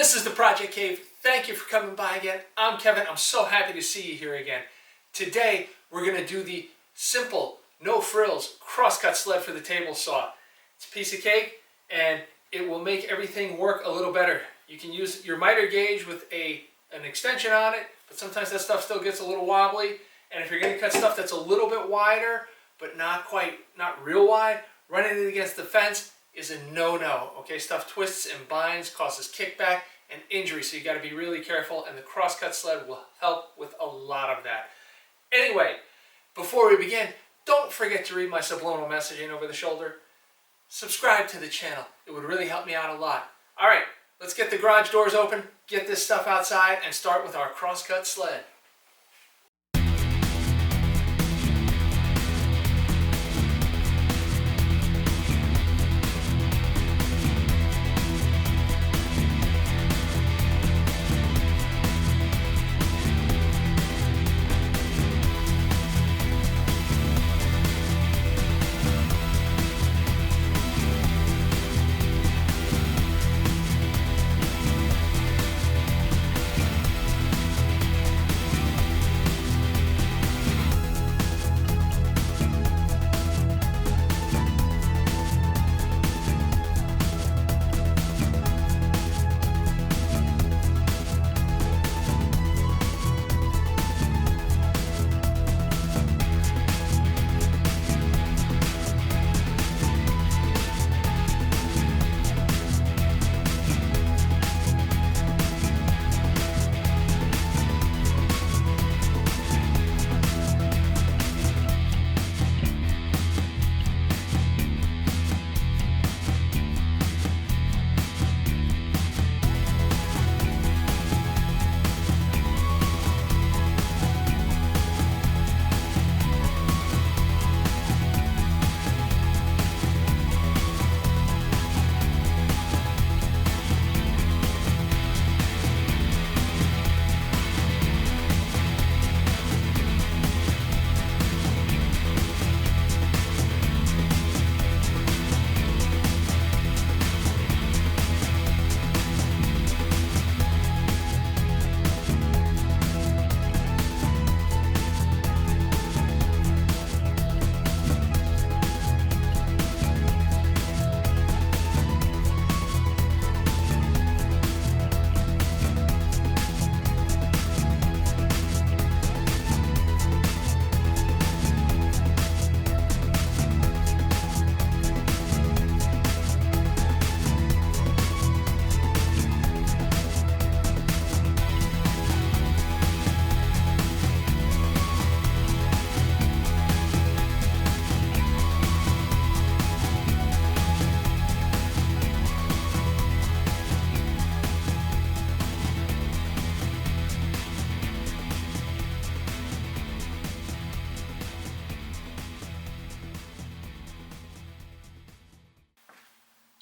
This is the Project Cave. Thank you for coming by again. I'm Kevin. I'm so happy to see you here again. Today we're going to do the simple, no frills, crosscut sled for the table saw. It's a piece of cake and it will make everything work a little better. You can use your miter gauge with an extension on it, but sometimes that stuff still gets a little wobbly. And if you're going to cut stuff that's a little bit wider, but not real wide, running it against the fence is a no-no. Okay, stuff twists and binds, causes kickback and injury, so you got to be really careful, and the crosscut sled will help with a lot of that. Anyway, before we begin, don't forget to read my subliminal messaging over the shoulder. Subscribe to the channel. It would really help me out a lot. All right, let's get the garage doors open, get this stuff outside, and start with our crosscut sled.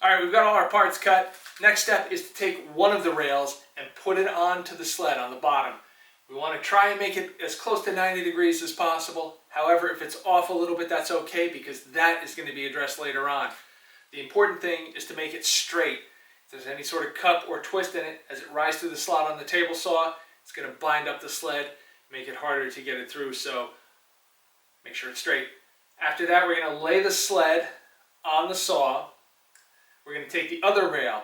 All right, we've got all our parts cut. Next step is to take one of the rails and put it onto the sled on the bottom. We want to try and make it as close to 90 degrees as possible. However, if it's off a little bit, that's okay, because that is going to be addressed later on. The important thing is to make it straight. If there's any sort of cup or twist in it, as it rides through the slot on the table saw, it's going to bind up the sled, make it harder to get it through, so make sure it's straight. After that, we're going to lay the sled on the saw. We're going to take the other rail,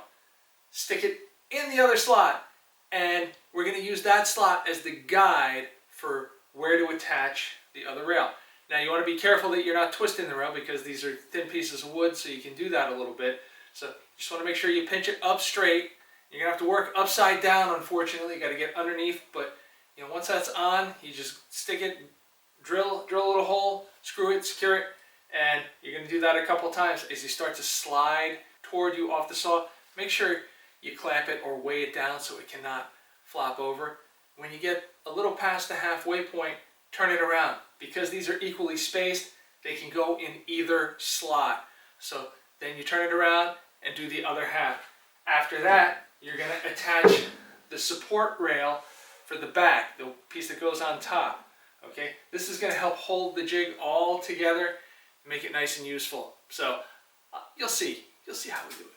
stick it in the other slot, and we're going to use that slot as the guide for where to attach the other rail. Now you want to be careful that you're not twisting the rail, because these are thin pieces of wood, so you can do that a little bit. So you just want to make sure you pinch it up straight. You're going to have to work upside down, unfortunately. You got to get underneath, but once that's on, you just stick it, drill a little hole, screw it, secure it, and you're going to do that a couple times. As you start to slide toward you off the saw, make sure you clamp it or weigh it down so it cannot flop over. When you get a little past the halfway point, turn it around. Because these are equally spaced, they can go in either slot. So then you turn it around and do the other half. After that, you're going to attach the support rail for the back, the piece that goes on top. Okay, this is going to help hold the jig all together, make it nice and useful. So you'll see how we do it.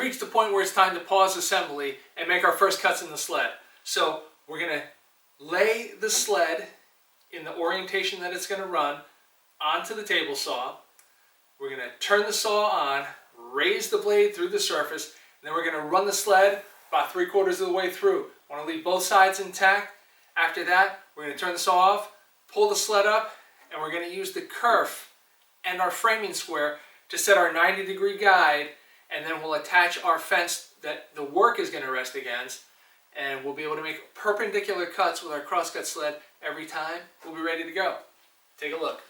reached the point where it's time to pause assembly and make our first cuts in the sled. So we're going to lay the sled in the orientation that it's going to run onto the table saw. We're going to turn the saw on, raise the blade through the surface, and then we're going to run the sled about 3/4 of the way through. Want to leave both sides intact. After that, we're going to turn the saw off, pull the sled up, and we're going to use the kerf and our framing square to set our 90-degree guide, and then we'll attach our fence that the work is going to rest against, and we'll be able to make perpendicular cuts with our crosscut sled every time. We'll be ready to go. Take a look.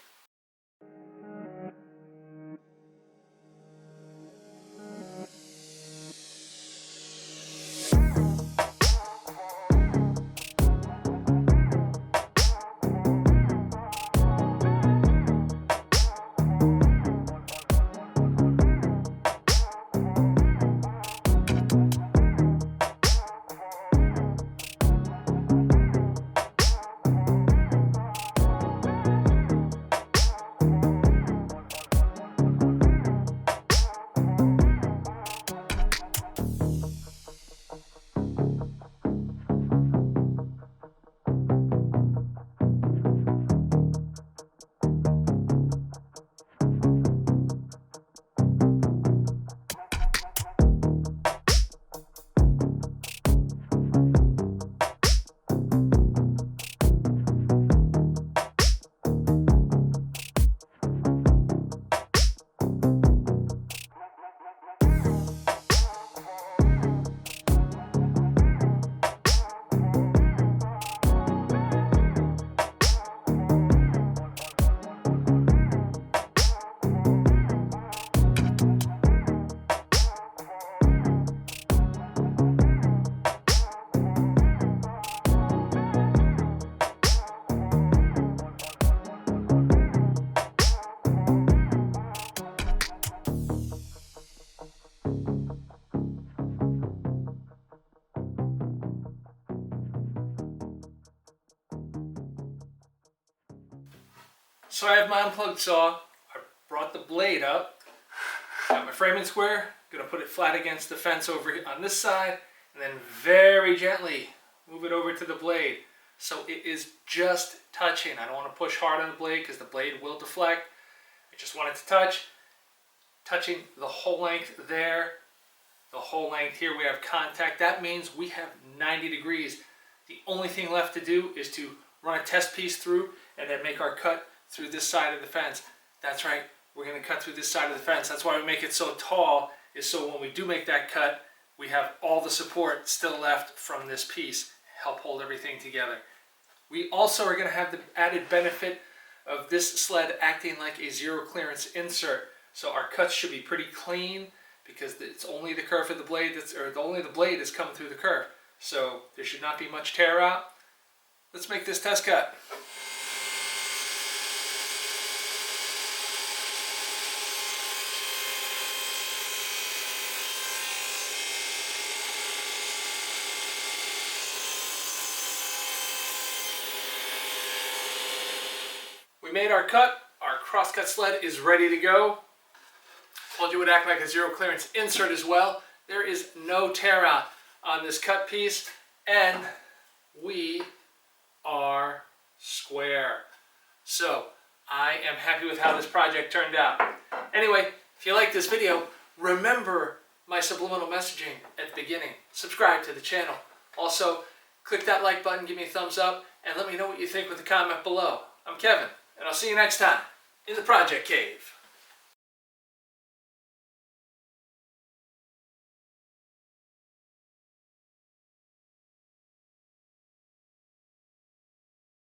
So I have my unplugged saw. I brought the blade up. Got my framing square. Gonna put it flat against the fence over on this side, and then very gently move it over to the blade. So it is just touching. I don't want to push hard on the blade because the blade will deflect. I just want it to touch. Touching the whole length there. The whole length here we have contact. That means we have 90 degrees. The only thing left to do is to run a test piece through and then make our cut through this side of the fence. That's right, we're going to cut through this side of the fence. That's why we make it so tall, is so when we do make that cut, we have all the support still left from this piece, help hold everything together. We also are going to have the added benefit of this sled acting like a zero clearance insert. So our cuts should be pretty clean because it's only the kerf of the blade only the blade is coming through the kerf. So there should not be much tear out. Let's make this test cut. We made our cut. Our crosscut sled is ready to go. Told you it would act like a zero clearance insert as well. There is no tear out on this cut piece, and we are square. So I am happy with how this project turned out. Anyway, if you like this video, remember my subliminal messaging at the beginning. Subscribe to the channel. Also, click that like button, give me a thumbs up, and let me know what you think with a comment below. I'm Kevin, and I'll see you next time in the Project Cave.